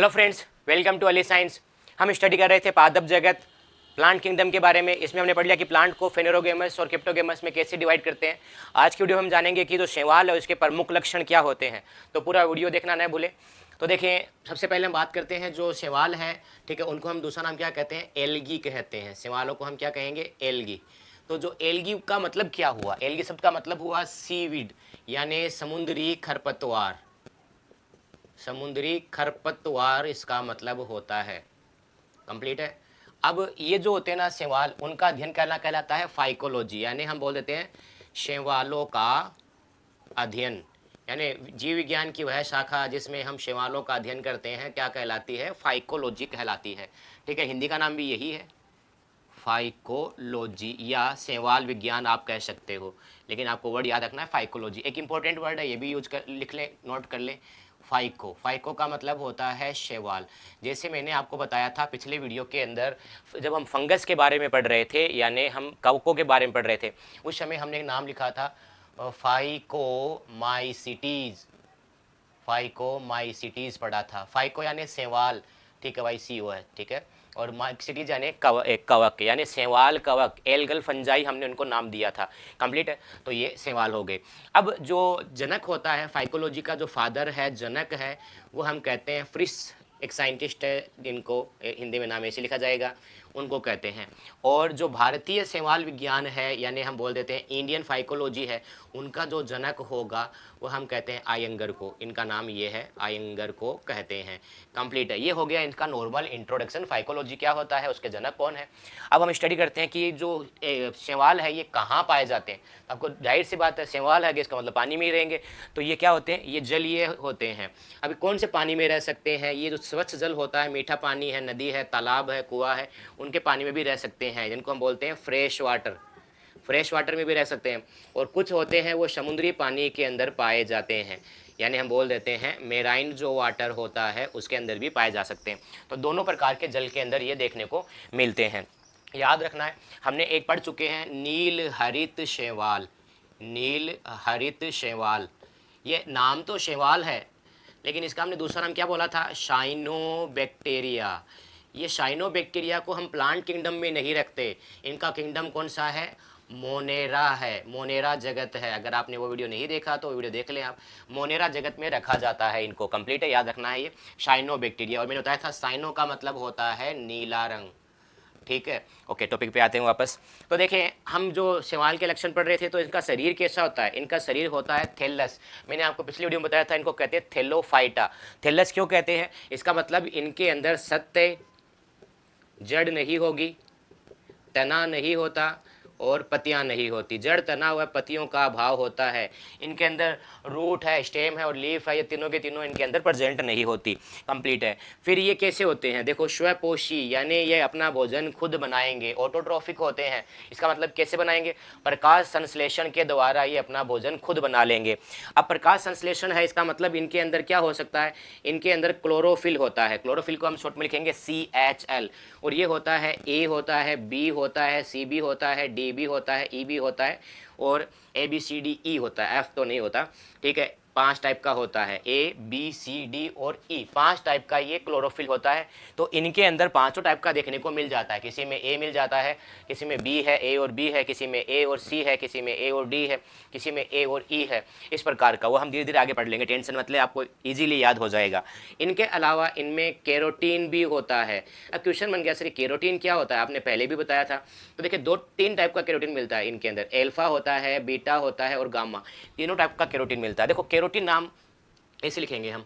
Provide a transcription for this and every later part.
Hello friends, welcome to Ali science. हम study कर रहे थे पादप जगत प्लांट किंगडम के बारे में। इसमें हमने पढ़ लिया कि प्लांट को फेनेरोगेमस और क्रिप्टोगेमस में कैसे डिवाइड करते हैं। आज की वीडियो में हम जानेंगे कि जो शैवाल है उसके प्रमुख लक्षण क्या होते हैं। तो पूरा वीडियो देखना न भूलें। तो देखिए, सबसे पहले हम बात करते हैं जो शैवाल है, ठीक है, उनको हम दूसरा नाम क्या कहते हैं? एल्गी कहते हैं। शैवालों को हम क्या कहेंगे? एल्गी। तो जो एल्गी का मतलब क्या हुआ? एल्गी शब्द का मतलब हुआ सीवीड, यानी समुद्री खरपतवार। समुद्री खरपतवार इसका मतलब होता है। कंप्लीट है। अब ये जो होते हैं ना शैवाल, उनका अध्ययन करना कहलाता है फाइकोलॉजी, यानी हम बोल देते हैं शैवालों का अध्ययन, यानी जीव विज्ञान की वह शाखा जिसमें हम शैवालों का अध्ययन करते हैं क्या कहलाती है? फाइकोलॉजी कहलाती है। ठीक है, हिंदी का नाम भी यही है, फाइकोलॉजी, या शैवाल विज्ञान आप कह सकते हो, लेकिन आपको वर्ड याद रखना है फाइकोलॉजी। एक इंपॉर्टेंट वर्ड है, ये भी यूज कर लिख लें, नोट कर लें। फाइको, फाइको का मतलब होता है शैवाल। जैसे मैंने आपको बताया था पिछले वीडियो के अंदर, जब हम फंगस के बारे में पढ़ रहे थे, यानी हम कवकों के बारे में पढ़ रहे थे, उस समय हमने एक नाम लिखा था फाइकोमाइसिटीज। फाइकोमाइसिटीज पढ़ा था। फाइको यानी शैवाल, ठीक है भाई, CO है, ठीक है, और माइसिटीज यानी कवक, यानी शैवाल कवक, एल्गल फंजाई हमने उनको नाम दिया था। कंप्लीट है। तो ये शैवाल हो गए। अब जो जनक होता है फाइकोलॉजी का, जो फादर है, जनक है, वो हम कहते हैं फ्रिश। एक साइंटिस्ट है, जिनको हिंदी में नाम ऐसे लिखा जाएगा, उनको कहते हैं। और जो भारतीय शैवाल विज्ञान है, यानी हम बोल देते हैं इंडियन फाइकोलॉजी है, उनका जो जनक होगा वो हम कहते हैं आयंगर को। इनका नाम ये है, आयंगर को कहते हैं। कंप्लीट है। ये हो गया इनका नॉर्मल इंट्रोडक्शन, फाइकोलॉजी क्या होता है, उसके जनक कौन है। अब हम स्टडी करते हैं कि जो शैवाल है ये कहाँ पाए जाते हैं। आपको जाहिर सी बात है, शैवाल है, इसका मतलब पानी में ही रहेंगे। तो ये क्या होते हैं? ये जलीय होते हैं। अभी कौन से पानी में रह सकते हैं? ये जो स्वच्छ जल होता है, मीठा पानी है, नदी है, तालाब है, कुआं है, उनके पानी में भी रह सकते हैं, जिनको हम बोलते हैं फ्रेश वाटर। फ्रेश वाटर में भी रह सकते हैं। और कुछ होते हैं वो समुद्री पानी के अंदर पाए जाते हैं, यानी हम बोल देते हैं मेराइन जो वाटर होता है उसके अंदर भी पाए जा सकते हैं। तो दोनों प्रकार के जल के अंदर ये देखने को मिलते हैं। याद रखना है, हमने एक पढ़ चुके हैं नील हरित शैवाल। नील हरित शैवाल, ये नाम तो शैवाल है, लेकिन इसका हमने दूसरा नाम क्या बोला था? साइनोबैक्टीरिया। ये साइनोबैक्टीरिया को हम प्लांट किंगडम में नहीं रखते। इनका किंगडम कौन सा है? मोनेरा है, मोनेरा जगत है। अगर आपने वो वीडियो नहीं देखा तो वीडियो देख लें आप। मोनेरा जगत में रखा जाता है इनको। कंप्लीट है, याद रखना है ये साइनोबैक्टीरिया। और मैंने बताया था साइनो का मतलब होता है नीला रंग। ठीक है, ओके, टॉपिक पे आते हैं वापस। तो देखें, हम जो शैवाल के लक्षण पढ़ रहे थे, तो इनका शरीर कैसा होता है? इनका शरीर होता है थैलस। मैंने आपको पिछली वीडियो में बताया था, इनको कहते हैं थैलोफाइटा। थैलस क्यों कहते हैं? इसका मतलब इनके अंदर सत्य, जड़ नहीं होगी, तना नहीं होता, और पत्तियां नहीं होती। जड़, तना हुआ, पत्तियों का अभाव होता है। इनके अंदर रूट है, स्टेम है और लीफ है, ये तीनों के तीनों इनके अंदर प्रेजेंट नहीं होती। कंप्लीट है। फिर ये कैसे होते हैं? देखो, स्वपोषी, यानी ये अपना भोजन खुद बनाएंगे। ऑटोट्रॉफिक होते हैं। इसका मतलब कैसे बनाएंगे? प्रकाश संश्लेषण के द्वारा ये अपना भोजन खुद बना लेंगे। अब प्रकाश संश्लेषण है, इसका मतलब इनके अंदर क्या हो सकता है? इनके अंदर क्लोरोफिल होता है। क्लोरोफिल को हम शॉर्ट में लिखेंगे CHL। और ये होता है A होता है, B होता है, CB होता है, DB होता है, EB होता है, और ABCDE होता है। F तो नहीं होता। ठीक है, 5 टाइप का होता है, ABCD और E, 5 टाइप का ये क्लोरोफिल होता है। तो इनके अंदर 5 टाइप का देखने को मिल जाता है। किसी में A मिल जाता है, किसी में B है, A और B है, किसी में A और C है, किसी में A और D है, किसी में A और E है। इस प्रकार का वो हम धीरे धीरे आगे पढ़ लेंगे, टेंशन मतलब आपको ईजिली याद हो जाएगा। इनके अलावा इनमें कैरोटीन भी होता है। अब क्वेश्चन बन गया, सर कैरोटीन क्या होता है? आपने पहले भी बताया था। तो देखिए, 2-3 टाइप का कैरोटीन मिलता है इनके अंदर। एल्फा होता है, बीटा होता है और गामा, तीनों टाइप का कैरोटीन मिलता है। देखो, कैरोटीन नाम ऐसे लिखेंगे हम,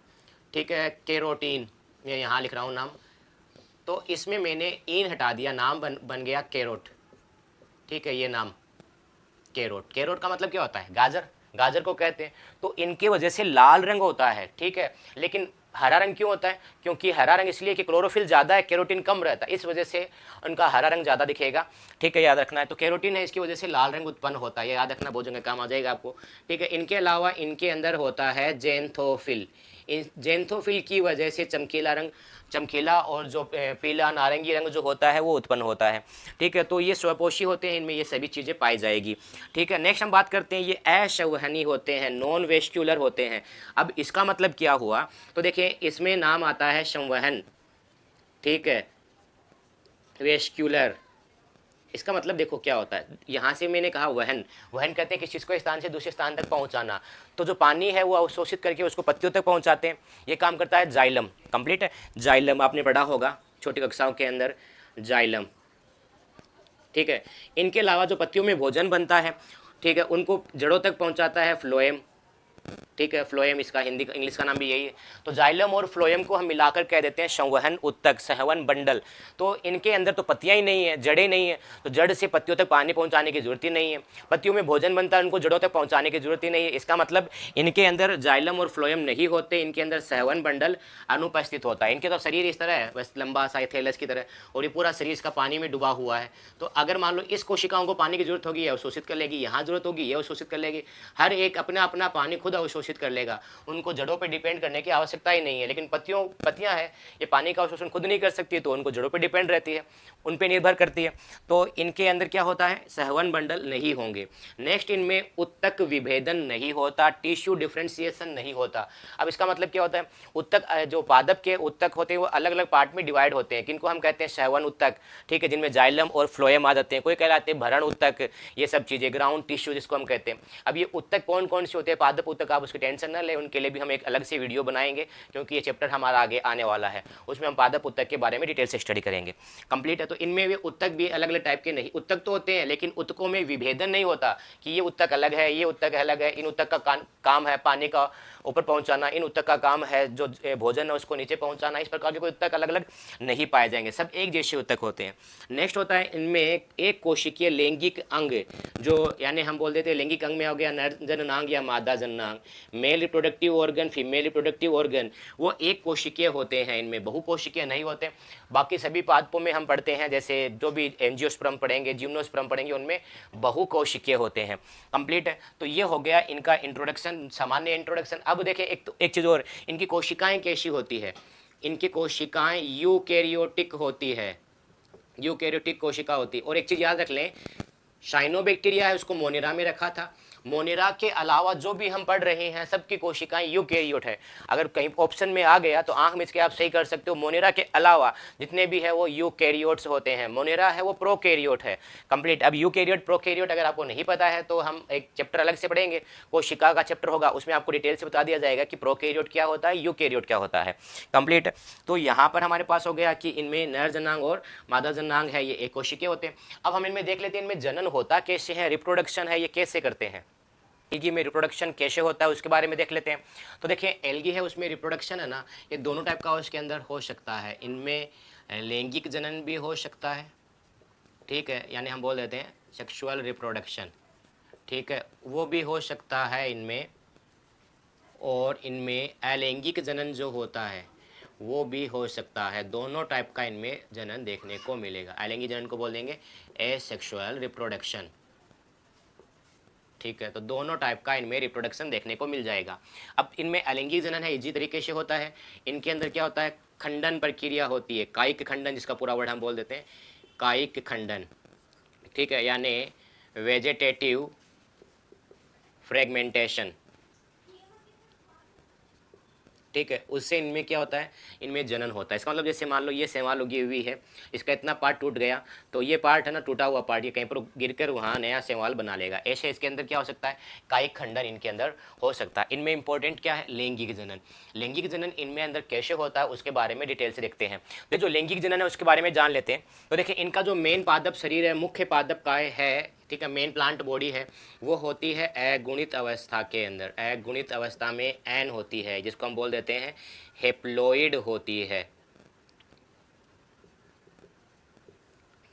ठीक है, कैरोटीन, मैं यहाँ लिख रहा हूँ नाम, तो इसमें मैंने इन हटा दिया, नाम बन गया कैरोट। ठीक है, ये नाम कैरोट। कैरोट का मतलब क्या होता है? गाजर, गाजर को कहते हैं। तो इनके वजह से लाल रंग होता है, ठीक है, लेकिन हरा रंग क्यों होता है? क्योंकि हरा रंग इसलिए कि क्लोरोफिल ज़्यादा है, कैरोटीन कम रहता है, इस वजह से उनका हरा रंग ज़्यादा दिखेगा। ठीक है, याद रखना है। तो कैरोटीन है, इसकी वजह से लाल रंग उत्पन्न होता है, ये याद रखना, बहुत जगह काम आ जाएगा आपको। ठीक है, इनके अलावा इनके अंदर होता है जेंथोफिल। इन जेंथोफिल की वजह से चमकीला और जो पीला नारंगी रंग जो होता है वो उत्पन्न होता है। ठीक है, तो ये स्वपोषी होते हैं, इनमें ये सभी चीज़ें पाई जाएगी। ठीक है, नेक्स्ट हम बात करते हैं, ये असंवहनी होते हैं, नॉन वेस्क्यूलर होते हैं। अब इसका मतलब क्या हुआ, तो देखिए इसमें नाम आता है संवहन, ठीक है, वेस्क्यूलर। इसका मतलब देखो क्या होता है, यहाँ से मैंने कहा वहन, वहन कहते हैं किसी चीज़ को स्थान से दूसरे स्थान तक पहुँचाना। तो जो पानी है वो अवशोषित करके उसको पत्तियों तक पहुँचाते हैं, ये काम करता है जाइलम। कंप्लीट है, जाइलम आपने पढ़ा होगा छोटी कक्षाओं के अंदर, जाइलम। ठीक है, इनके अलावा जो पत्तियों में भोजन बनता है, ठीक है, उनको जड़ों तक पहुँचाता है फ्लोएम। ठीक है, फ्लोएम इसका हिंदी इंग्लिश का नाम भी यही है। तो जाइलम और फ्लोएम को हम मिलाकर कह देते हैं संवहन उत्तक, संवहन बंडल। तो इनके अंदर तो पत्तियां ही नहीं है, जड़ें नहीं है, तो जड़ से पत्तियों तक पानी पहुंचाने की जरूरत ही नहीं है। पत्तियों में भोजन बनता है, उनको जड़ों तक पहुंचाने की जरूरत ही नहीं है। इसका मतलब इनके अंदर जाइलम और फ्लोएम नहीं होते, इनके अंदर संवहन बंडल अनुपस्थित होता है। इनके तो शरीर इस तरह है, बस लंबा सा थैलस की तरह, और ये पूरा शरीर इसका पानी में डूबा हुआ है। तो अगर मान लो इस कोशिकाओं को पानी की जरूरत होगी, ये अवशोषित कर लेगी, यहाँ जरूरत होगी, ये अवशोषित कर लेगी। हर एक अपना अपना पानी खुद अवशोषित कर लेगा, उनको जड़ों पे डिपेंड करने की आवश्यकता ही नहीं है। लेकिन पत्तियां हैं, ये पानी का अवशोषण खुद नहीं कर सकती, तो उनको जड़ों पे डिपेंड रहती है, उन पे निर्भर करती है। तो इनके अंदर क्या होता है, संवहन बंडल नहीं होंगे। नेक्स्ट, इनमें उत्तक विभेदन नहीं होता, टिश्यू डिफ्रेंशिएशन नहीं होता। अब इसका मतलब क्या होता है, उत्तक जो पादप के उत्तक होते हैं वो अलग अलग पार्ट में डिवाइड होते हैं, किनको हम कहते हैं संवहन उत्तक। ठीक है, जिनमें जाइलम और फ्लोएम आ जाते हैं, कोई कहलाते हैं भरण उत्तक, ये सब चीज़ें, ग्राउंड टिश्यू जिसको हम कहते हैं। अब ये उत्तक कौन कौन से होते हैं, पादप उत्तक, आप उसकी टेंशन न ले, उनके लिए भी हम एक अलग से वीडियो बनाएंगे, क्योंकि ये चैप्टर हमारा आगे आने वाला है, उसमें हम पादप उत्तक के बारे में डिटेल से स्टडी करेंगे। कंप्लीट है, तो इनमें भी उत्तक भी अलग अलग टाइप के नहीं, उत्तक तो होते हैं लेकिन उत्तकों में विभेदन नहीं होता कि ये उत्तक अलग है, ये उत्तक अलग है। इन उत्तक का काम है पानी का ऊपर पहुंचाना, इन उत्तक का काम है जो भोजन है उसको नीचे पहुंचाना। इस प्रकार के कोई उत्तक अलग अलग नहीं पाए जाएंगे, सब एक जैसे उत्तक होते हैं। नेक्स्ट होता है इनमें एक कोशिकीय लैंगिक अंग, जो यानी हम बोल देते हैं लैंगिक अंग में हो गया नर जननांग या मादा जननांग, male reproductive organ, female reproductive organ, वो एक कोशिकीय होते हैं, इनमें बहुकोशिकीय नहीं होते। बाकी सभी पादपों में हम पढ़ते हैं, जैसे जो भी एंजियोस्पर्म पढ़ेंगे, जिम्नोस्पर्म पढ़ेंगे, उनमें बहुकोशिकीय होते हैं। कंप्लीट है, तो ये हो गया इनका इंट्रोडक्शन, सामान्य इंट्रोडक्शन। अब देखें एक चीज़ और, इनकी कोशिकाएं कैसी होती है, इनकी कोशिकाएं यूकैरियोटिक होती है, यूकैरियोटिक कोशिका होती है। और एक चीज़ याद रख लें, साइनोबैक्टीरिया है उसको मोनेरा में रखा था, मोनेरा के अलावा जो भी हम पढ़ रहे हैं सबकी कोशिकाएं यूकैरियोट है। अगर कहीं ऑप्शन में आ गया तो आंख मिच के आप सही कर सकते हो, मोनेरा के अलावा जितने भी है वो यूकैरियोट्स होते हैं, मोनेरा है वो प्रोकैरियोट है। कंप्लीट। अब यूकैरियोट प्रोकैरियोट अगर आपको नहीं पता है तो हम एक चैप्टर अलग से पढ़ेंगे, कोशिका का चैप्टर होगा, उसमें आपको डिटेल से बता दिया जाएगा कि प्रोकैरियोट क्या होता है, यूकैरियोट क्या होता है। कंप्लीट। तो यहाँ पर हमारे पास हो गया कि इनमें नर जनांग और मादा जनांग है, ये एक कोशिकीय होते हैं। अब हम इनमें देख लेते हैं इनमें जनन होता कैसे है, रिप्रोडक्शन है ये कैसे करते हैं, एल्गी में रिप्रोडक्शन कैसे होता है उसके बारे में देख लेते हैं। तो देखिए एल्गी है उसमें रिप्रोडक्शन है ना, ये दोनों टाइप का उसके अंदर हो सकता है। इनमें लैंगिक जनन भी हो सकता है, ठीक है, यानी हम बोल देते हैं सेक्सुअल रिप्रोडक्शन, ठीक है, वो भी हो सकता है इनमें। और इनमें अलैंगिक जनन जो होता है वो भी हो सकता है, दोनों टाइप का इनमें जनन देखने को मिलेगा। अलैंगिक जनन को बोल देंगे एसेक्सुअल रिप्रोडक्शन, ठीक है, तो दोनों टाइप का इनमें रिप्रोडक्शन देखने को मिल जाएगा। अब इनमें अलैंगिक जनन है इसी तरीके से होता है, इनके अंदर क्या होता है, खंडन प्रक्रिया होती है, कायिक खंडन, जिसका पूरा वर्ड हम बोल देते हैं कायिक खंडन, ठीक है, यानी वेजिटेटिव फ्रेगमेंटेशन, ठीक है, उससे इनमें क्या होता है, इनमें जनन होता है। इसका मतलब जैसे मान लो ये शैवाल उगी हुई है, इसका इतना पार्ट टूट गया, तो ये पार्ट है ना टूटा हुआ पार्ट, ये कहीं पर गिरकर वहाँ नया शैवाल बना लेगा। ऐसे इसके अंदर क्या हो सकता है, कायिक खंडन इनके अंदर हो सकता है। इनमें इंपॉर्टेंट क्या है, लैंगिक जनन। लैंगिक जनन इनमें अंदर कैसे होता है उसके बारे में डिटेल से देखते हैं। तो जो लैंगिक जनन है उसके बारे में जान लेते हैं। तो देखिए इनका जो मेन पादप शरीर है, मुख्य पादप काय है, ठीक है, मेन प्लांट बॉडी है, वो होती है अगुणित अवस्था के अंदर। अगुणित अवस्था में एन होती है, जिसको हम बोल देते हैं हेप्लोइड होती है,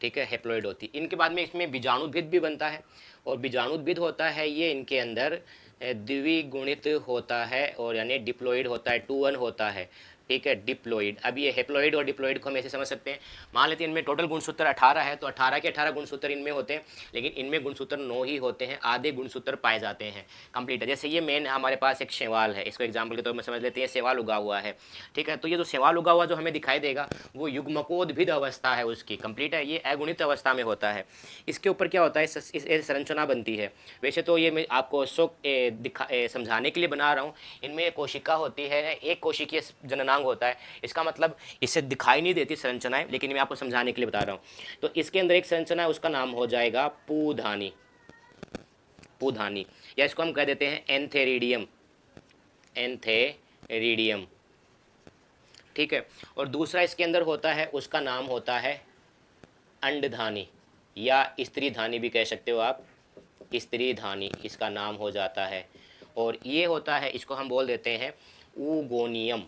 ठीक है, हेप्लोइड होती है। इनके बाद में इसमें बीजाणुभिद भी बनता है, और बीजाणुभिद होता है ये इनके अंदर द्विगुणित होता है, और यानी डिप्लॉइड होता है, 2 1 होता है, ठीक है, डिप्लॉइड। अब ये हेप्लॉइड और डिप्लॉइड को हम ऐसे समझ सकते हैं, मान लेते हैं इनमें टोटल गुणसूत्र 18 है, तो 18 के 18 गुणसूत्र इनमें होते हैं, लेकिन इनमें गुणसूत्र 9 ही होते हैं, आधे गुणसूत्र पाए जाते हैं। कंप्लीट है। जैसे ये मेन हमारे पास एक शैवाल है, इसको एग्जाम्पल के तौर में समझ लेते हैं, शैवाल उगा हुआ है, ठीक है। तो ये जो शैवाल उगा हुआ जो हमें दिखाई देगा वो युग्मकोद्भिद अवस्था है उसकी, कंप्लीट है, ये अगुणित अवस्था में होता है। इसके ऊपर क्या होता है, इस संरचना बनती है। वैसे तो ये मैं आपको समझाने के लिए बना रहा हूँ। इनमें एक कोशिका होती है, एक कोशिकीय जननांग होता है, इसका मतलब इससे दिखाई नहीं देती संरचनाएं, लेकिन मैं आपको समझाने के लिए बता रहा हूँ। तो इसके अंदर एक संरचना है, उसका नाम हो जाएगा पूधानी, पूधानी, या इसको हम कह देते हैं एंथेरिडियम, एंथेरिडियम, ठीक है। और दूसरा इसके अंदर होता है, उसका नाम होता है अंडधानी, या स्त्री धानी भी कह सकते हो आप, स्त्री धानी इसका नाम हो जाता है। और ये होता है, इसको हम बोल देते हैं ऊगोनियम,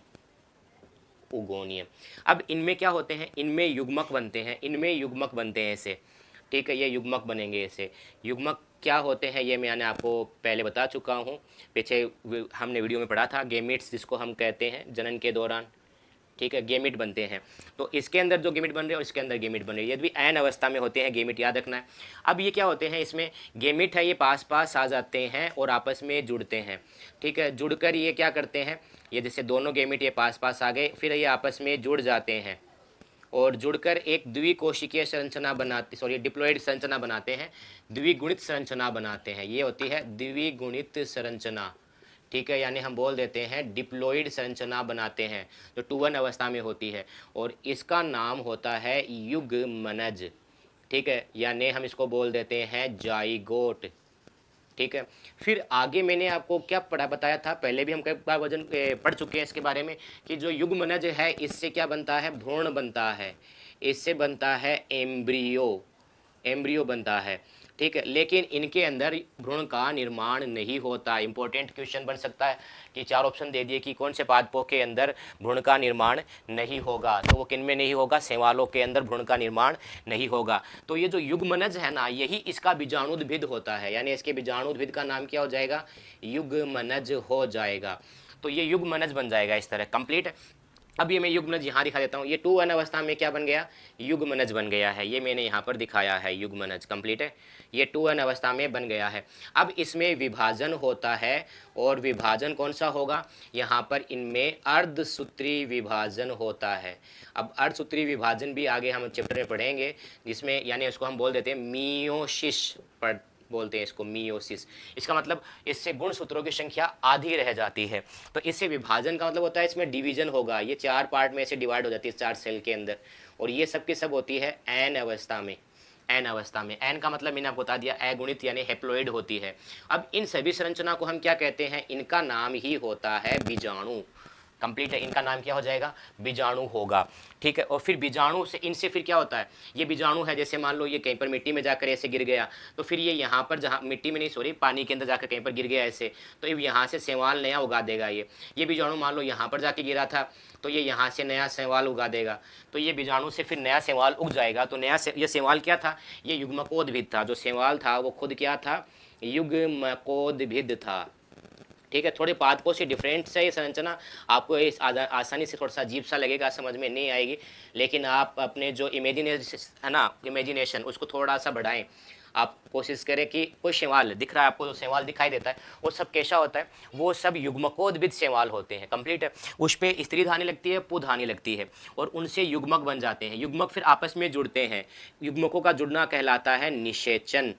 ऊगोनियम। अब इनमें क्या होते हैं, इनमें युग्मक बनते हैं, इनमें युग्मक बनते हैं ऐसे, ठीक है, ये युग्मक बनेंगे ऐसे। युग्मक क्या होते हैं ये मैंने आपको पहले बता चुका हूँ, पीछे हमने वीडियो में पढ़ा था, गेमिट्स जिसको हम कहते हैं जनन के दौरान, ठीक है, गेमिट बनते हैं। तो इसके अंदर जो गेमिट बन रहे हैं और इसके अंदर गेमिट बन रही है, ये भी ऐन अवस्था में होते हैं गेमिट, याद रखना है। अब ये क्या होते हैं, इसमें गेमिट है, ये पास पास आ जाते हैं और आपस में जुड़ते हैं, ठीक है। जुड़कर ये क्या करते हैं, ये जैसे दोनों गेमिट ये पास पास आ गए, फिर ये आपस में जुड़ जाते हैं और जुड़कर एक द्विकोशिकीय संरचना बनाते, सॉरी डिप्लॉइड संरचना बनाते हैं, द्विगुणित संरचना बनाते हैं, ये होती है द्विगुणित संरचना, ठीक है। यानी हम बोल देते हैं डिप्लॉइड संरचना बनाते हैं, जो 2-1 अवस्था में होती है, और इसका नाम होता है युग्मनज, ठीक है, यानी हम इसको बोल देते हैं जाइगोट, ठीक है। फिर आगे मैंने आपको क्या पढ़ा बताया था, पहले भी हम कई बार वजन पढ़ चुके हैं इसके बारे में, कि जो युग्मनज है इससे क्या बनता है, भ्रूण बनता है, इससे बनता है एम्ब्रियो, एम्ब्रियो बनता है, ठीक है। लेकिन इनके अंदर भ्रूण का निर्माण नहीं होता। इंपॉर्टेंट क्वेश्चन बन सकता है कि 4 ऑप्शन दे दिए कि कौन से पादपों के अंदर भ्रूण का निर्माण नहीं होगा, तो वो किन में नहीं होगा, शैवालों के अंदर भ्रूण का निर्माण नहीं होगा। तो ये जो युग्मनज है ना, यही इसका बीजाणुद्भिद होता है, यानी इसके बीजाणुद्भिद का नाम क्या हो जाएगा, युग्मनज हो जाएगा। तो ये युग्मनज बन जाएगा इस तरह, कंप्लीट। अब ये मैं युग्मनज यहाँ दिखा देता हूँ, ये 2-1 अवस्था में क्या बन गया, युग्मनज बन गया है, ये मैंने यहाँ पर दिखाया है युग्मनज, कंप्लीट है, ये 2-1 अवस्था में बन गया है। अब इसमें विभाजन होता है, और विभाजन कौन सा होगा, यहाँ पर इनमें अर्धसूत्री विभाजन होता है। अब अर्धसूत्री विभाजन भी आगे हम चैप्टर में पढ़ेंगे, जिसमें यानी उसको हम बोल देते हैं मियोसिस बोलते हैं इसको, मियोसिस। इसका मतलब इससे गुणसूत्रों की संख्या आधी रह जाती है। तो इससे विभाजन का मतलब होता है इसमें डिवीजन होगा, ये 4 पार्ट में से डिवाइड हो जाती है 4 सेल के अंदर, और ये सब की सब होती है एन अवस्था में, एन अवस्था में। एन का मतलब मैंने आपको बता दिया, अगुणित यानी हेप्लॉइड होती है। अब इन सभी संरचना को हम क्या कहते हैं, इनका नाम ही होता है बीजाणु, कंप्लीट है, इनका नाम क्या हो जाएगा, बीजाणु होगा, ठीक है। और फिर बीजाणु से, इनसे फिर क्या होता है, ये बीजाणु है, जैसे मान लो ये कहीं पर मिट्टी में जाकर ऐसे गिर गया, तो फिर ये यहाँ पर, जहाँ मिट्टी में नहीं, सॉरी पानी के अंदर जाकर कहीं पर गिर गया ऐसे, तो ये यहाँ से शैवाल नया उगा देगा। ये बीजाणु मान लो यहाँ पर जाके गिरा था, तो ये यहाँ से नया शैवाल उगा देगा, तो ये बीजाणु से फिर नया शैवाल उग जाएगा। तो नया ये शैवाल क्या था, ये युग्मकोद्भिद था, जो शैवाल था वो खुद क्या था, युग्मकोद्भिद था, ठीक है। थोड़े पादपों से डिफरेंट से ये संरचना, आपको इस आसानी से थोड़ा सा अजीब सा लगेगा, समझ में नहीं आएगी, लेकिन आप अपने जो इमेजिनेशन है ना, इमेजिनेशन उसको थोड़ा सा बढ़ाएं। आप कोशिश करें कि कोई शैवाल दिख रहा है आपको, जो शैवाल दिखाई देता है वो सब कैसा होता है, वो सब युग्मकोद्भिद शैवाल होते हैं, कंप्लीट है। उस पर स्त्री धानी लगती है, पुधानी लगती है, और उनसे युग्मक बन जाते हैं। युग्मक फिर आपस में जुड़ते हैं, युग्मकों का जुड़ना कहलाता है निषेचन,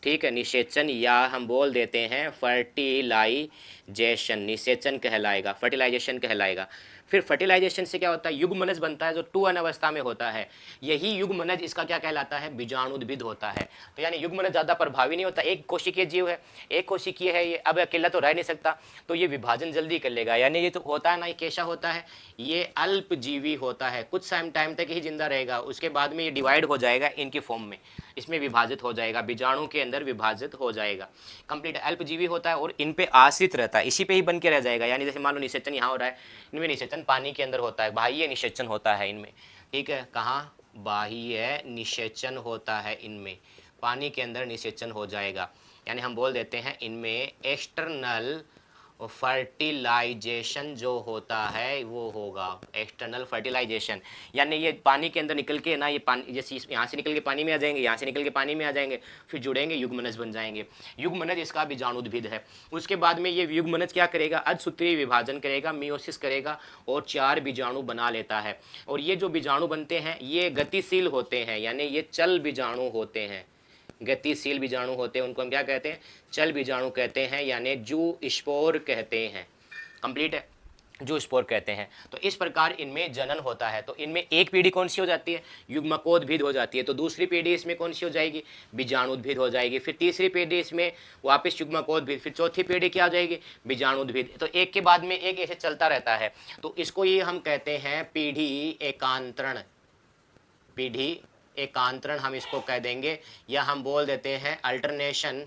ठीक है, निषेचन, या हम बोल देते हैं फर्टिलाइजेशन, निषेचन कहलाएगा, फर्टिलाइजेशन कहलाएगा। फिर फर्टिलाइजेशन से क्या होता है, युग्मनज बनता है, जो 2-1 अवस्था में होता है। यही युग्मनज इसका क्या कहलाता है, बीजाणुद्भिद होता है। तो यानी युग्मनज ज़्यादा प्रभावी नहीं होता, एक कोशिकीय जीव है, एक कोशिकीय है ये, अब अकेला तो रह नहीं सकता, तो ये विभाजन जल्दी कर लेगा। यानी ये तो होता है ना, ये कैसा होता है, ये अल्पजीवी होता है, कुछ टाइम तक ही जिंदा रहेगा, उसके बाद में ये डिवाइड हो जाएगा इनकी फॉर्म में, इसमें विभाजित हो जाएगा, बीजाणु के अंदर विभाजित हो जाएगा, कंप्लीट। अल्पजीवी होता है और इन पे आश्रित रहता है, इसी पे ही बन के रह जाएगा। यानी जैसे मान लो निषेचन यहाँ हो रहा है, इनमें निषेचन पानी के अंदर होता है, बाह्य निषेचन होता है इनमें, ठीक है, कहाँ, बाह्य निषेचन होता है इनमें, पानी के अंदर निषेचन हो जाएगा। यानी हम बोल देते हैं इनमें एक्सटर्नल और फर्टिलाइजेशन जो होता है वो होगा एक्सटर्नल फर्टिलाइजेशन, यानी ये पानी के अंदर निकल के ना, ये पानी जैसे यहाँ से निकल के पानी में आ जाएंगे, यहाँ से निकल के पानी में आ जाएंगे, फिर जुड़ेंगे, युग्मनज बन जाएंगे। युग्मनज इसका बीजाणुद्भिद है। उसके बाद में ये युग्मनज क्या करेगा, अधसूत्रीय विभाजन करेगा, मियोसिस करेगा और 4 बीजाणु बना लेता है। और ये जो बीजाणु बनते हैं ये गतिशील होते हैं, यानी ये चल बीजाणु होते हैं, गतिशील बीजाणु होते हैं, उनको हम क्या कहते हैं, चल बीजाणु कहते हैं, यानी जू स्पोर कहते हैं। कंप्लीट है, जू स्पोर कहते हैं। तो इस प्रकार इनमें जनन होता है। तो इनमें एक पीढ़ी कौन सी हो जाती है, युग्मकोद्भिद हो जाती है। तो दूसरी पीढ़ी इसमें कौन सी हो जाएगी, बीजाणुद्भिद हो जाएगी। फिर तीसरी पीढ़ी इसमें वापस युग्मकोद्भिद, फिर चौथी पीढ़ी क्या हो जाएगी, बीजाणुद्भिद। तो एक के बाद में एक ऐसे चलता रहता है। तो इसको ये हम कहते हैं पीढ़ी एकांतरण, पीढ़ी एकांतरण हम इसको कह देंगे, या हम बोल देते हैं alternation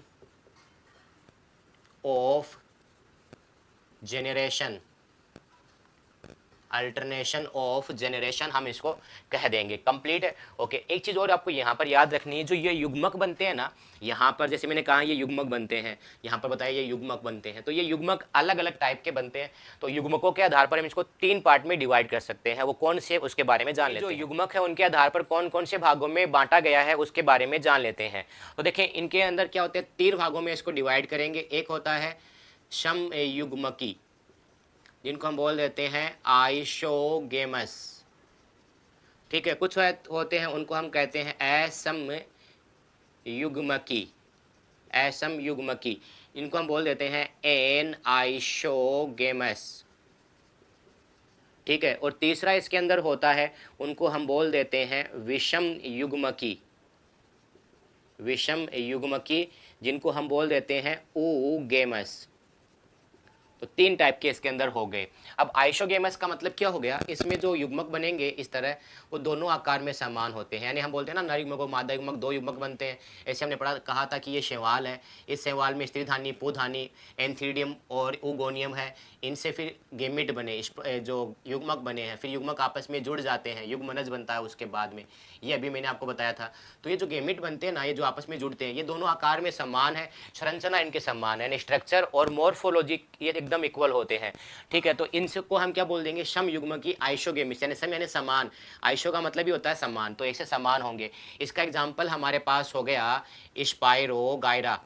of generation, alternation of generation हम इसको कह देंगे। कंप्लीट है, ओके। एक चीज़ और आपको यहाँ पर याद रखनी है, जो ये युग्मक बनते हैं ना, यहाँ पर जैसे मैंने कहा ये युग्मक बनते हैं, यहाँ पर बताया ये युग्मक बनते हैं। तो ये युग्मक अलग अलग टाइप के बनते हैं। तो युग्मकों के आधार पर हम इसको 3 पार्ट में डिवाइड कर सकते हैं। वो कौन से, उसके बारे में जान लेते हैं। जो युग्मक है उनके आधार पर कौन कौन से भागों में बांटा गया है उसके बारे में जान लेते हैं। तो देखें इनके अंदर क्या होते हैं, 3 भागों में इसको डिवाइड करेंगे। एक होता है समयुग्मकी, जिनको हम बोल देते हैं आइसोगेमस, ठीक है। कुछ होते हैं उनको हम कहते हैं असमयुग्मकी, असमयुग्मकी, इनको हम बोल देते हैं एन आइसोगेमस, ठीक है। और तीसरा इसके अंदर होता है, उनको हम बोल देते हैं विषम युग्मकी, विषम युग्मकी, जिनको हम बोल देते हैं oogemus। तो 3 टाइप के इसके अंदर हो गए। अब आइसोगेमस का मतलब क्या हो गया, इसमें जो युग्मक बनेंगे इस तरह, वो दोनों आकार में समान होते हैं। यानी हम बोलते हैं ना, नर युग्मक और मादा युग्मक 2 युग्मक बनते हैं। ऐसे हमने कहा था कि ये शैवाल है, इस शैवाल में स्त्रीधानी, पुधानी, एंथीडियम और ऊगोनियम है। इनसे फिर गेमिट बने, जो युग्मक बने हैं, फिर युग्मक आपस में जुड़ जाते हैं, युग्मनज बनता है उसके बाद में। ये अभी मैंने आपको बताया था। तो ये जो गेमिट बनते हैं ना, ये जो आपस में जुड़ते हैं, ये दोनों आकार में समान है, संरचना इनके समान है, यानी स्ट्रक्चर और मॉर्फोलॉजी ये एकदम इक्वल होते हैं, ठीक है। तो इनको हम क्या बोल देंगे, समयुग्मकी आइसोगेमिस, यानी सम यानी समान, आइसो का मतलब ही होता है समान, तो एक से समान होंगे। इसका एग्जाम्पल हमारे पास हो गया स्पाइरोगायरा,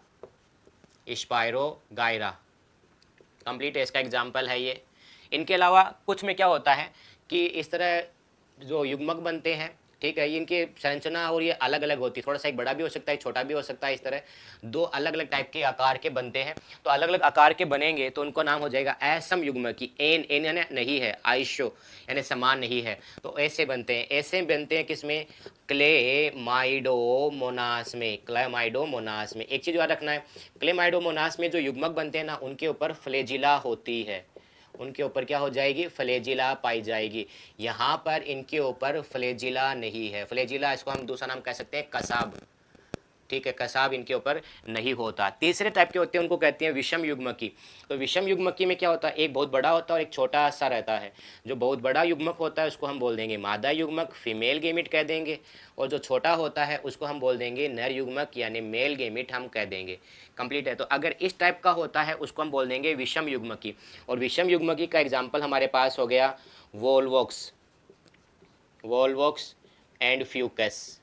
स्पाइरोगायरा, कंप्लीट है, इसका एग्जाम्पल है ये। इनके अलावा कुछ में क्या होता है कि इस तरह जो युग्मक बनते हैं, ठीक है, इनकी संरचना और ये अलग अलग होती है, थोड़ा सा एक बड़ा भी हो सकता है, छोटा भी हो सकता है। इस तरह 2 अलग अलग टाइप के आकार के बनते हैं। तो अलग अलग आकार के बनेंगे तो उनको नाम हो जाएगा असमयुग्मकी। एन एन यानी नहीं है, आइसो यानी समान नहीं है, तो ऐसे बनते हैं। ऐसे बनते हैं किसमें, क्लेमाइडोमोनास में, क्लेमाइडोमोनास में। एक चीज़ याद रखना है, क्लेमाइडोमोनास में जो युग्मक बनते हैं ना, उनके ऊपर फ्लैजिला होती है, उनके ऊपर क्या हो जाएगी, फ्लैजिला पाई जाएगी। यहाँ पर इनके ऊपर फ्लैजिला नहीं है, फ्लैजिला इसको हम दूसरा नाम कह सकते हैं कसाब, ठीक है, कसाब इनके ऊपर नहीं होता। तीसरे टाइप के होते हैं, उनको कहते हैं विषम युग्मकी। तो विषम युग्मकी में क्या होता है, एक बहुत बड़ा होता है और एक छोटा सा रहता है। जो बहुत बड़ा युग्मक होता है उसको हम बोल देंगे मादा युग्मक, फीमेल गेमिट कह देंगे, और जो छोटा होता है उसको हम बोल देंगे नर युग्मक यानी मेल गेमिट हम कह देंगे। कंप्लीट है। तो अगर इस टाइप का होता है उसको हम बोल देंगे विषम युग्मकी। और विषम युग्मकी का एग्जाम्पल हमारे पास हो गया volvox, volvox and Fucus,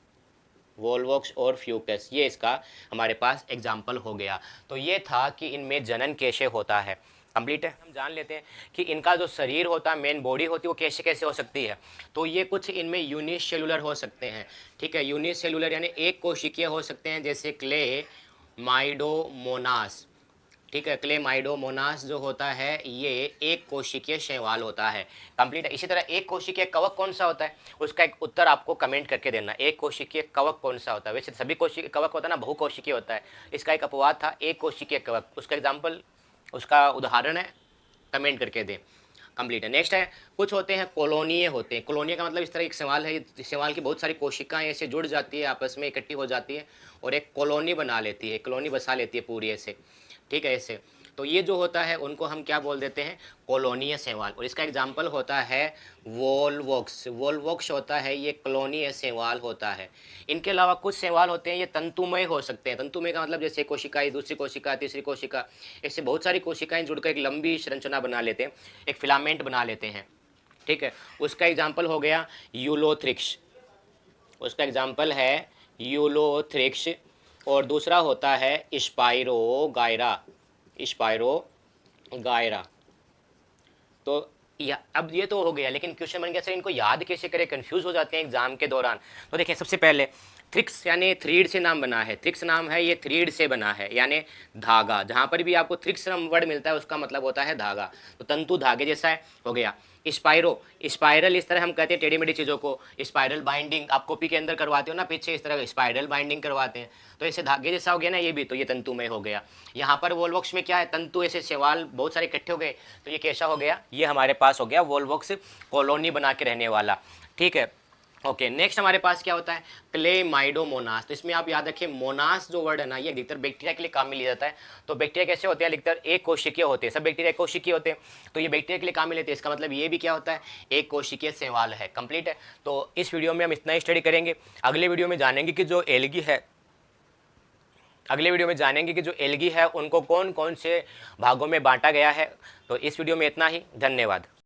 volvox और फ्यूकस, ये इसका हमारे पास एग्जाम्पल हो गया। तो ये था कि इनमें जनन कैसे होता है। कंप्लीट है। हम जान लेते हैं कि इनका जो शरीर होता है, मेन बॉडी होती है, वो कैसे कैसे हो सकती है। तो ये कुछ इनमें यूनिसेलुलर हो सकते हैं, ठीक है, यूनिसेलुलर यानी एक कोशिकीय हो सकते हैं, जैसे क्लेमाइडोमोनास, ठीक है, क्लेमाइडोमोनास जो होता है ये एक कोशिकीय शैवाल होता है। कंप्लीट है। इसी तरह एक कोशिकीय कवक कौन सा होता है, उसका एक उत्तर आपको कमेंट करके देना, एक कोशिकीय कवक कौन सा होता है। वैसे सभी कोशिकीय कवक होता है ना, बहुकोशिकीय होता है, इसका एक अपवाद था एक कोशिकीय कवक, उसका एग्जाम्पल, उसका उदाहरण है, कमेंट करके दें। कंप्लीट है। नेक्स्ट है, कुछ होते हैं कॉलोनीय होते हैं। कॉलोनीय का मतलब इस तरह एक सवाल है, सवाल की बहुत सारी कोशिकाएं ऐसे जुड़ जाती है, आपस में इकट्ठी हो जाती है और एक कॉलोनी बना लेती है, कॉलोनी बसा लेती है पूरी ऐसे, ठीक है, ऐसे। तो ये जो होता है उनको हम क्या बोल देते हैं, कॉलोनीय शैवाल। और इसका एग्जाम्पल होता है वोलवॉक्स। वोलवॉक्स होता है ये कॉलोनीय शैवाल होता है। इनके अलावा कुछ शैवाल होते हैं ये तंतुमय हो सकते हैं। तंतुमय का मतलब जैसे कोशिका, दूसरी कोशिका, तीसरी कोशिका, ऐसे बहुत सारी कोशिकाएं जुड़कर एक लंबी संरचना बना लेते हैं, एक फिलामेंट बना लेते हैं, ठीक है। उसका एग्जाम्पल हो गया यूलोथ्रिक्स, उसका एग्जाम्पल है यूलोथ्रिक्स। और दूसरा होता है स्पाइरोगायरा, स्पाइरोगायरा। तो या अब ये तो हो गया, लेकिन क्वेश्चन बन गया सर इनको याद कैसे करें, कंफ्यूज हो जाते हैं एग्जाम के दौरान। तो देखिए सबसे पहले थ्रिक्स यानी थ्रीड से नाम बना है, थ्रिक्स नाम है ये थ्रीड से बना है यानी धागा। जहाँ पर भी आपको थ्रिक्स वर्ड मिलता है उसका मतलब होता है धागा, तो तंतु धागे जैसा है, हो गया। स्पाइरो, स्पाइरल इस तरह हम कहते हैं टेढ़ी मेढ़ी चीज़ों को, स्पाइरल बाइंडिंग आप कॉपी के अंदर करवाते हो ना पीछे, इस तरह स्पाइरल बाइंडिंग करवाते हैं, तो ऐसे धागे जैसा हो गया ना ये भी, तो ये तंतु में हो गया। यहाँ पर वोलवॉक्स में क्या है, तंतु ऐसे शैवाल बहुत सारे इकट्ठे हो गए, तो ये कैसा हो गया, ये हमारे पास हो गया वोलवॉक्स, कॉलोनी बना के रहने वाला, ठीक है। ओके नेक्स्ट हमारे पास क्या होता है, क्लेमाइडोमोनास। तो इसमें आप याद रखिए मोनास जो वर्ड है ना ये अधिकतर बैक्टीरिया के लिए काम में लिया जाता है। तो बैक्टीरिया कैसे होते हैं, अधिकतर एक कोशिकीय होते हैं, सब बैक्टीरिया एक कोशिकीय होते हैं, तो ये बैक्टीरिया के लिए काम में लेते हैं। इसका मतलब ये भी क्या होता है, एक कोशिकीय शैवाल है, कंप्लीट है। तो इस वीडियो में हम इतना ही स्टडी करेंगे। अगले वीडियो में जानेंगे कि जो एल्गी है, अगले वीडियो में जानेंगे कि जो एल्गी है उनको कौन कौन से भागों में बांटा गया है। तो इस वीडियो में इतना ही, धन्यवाद।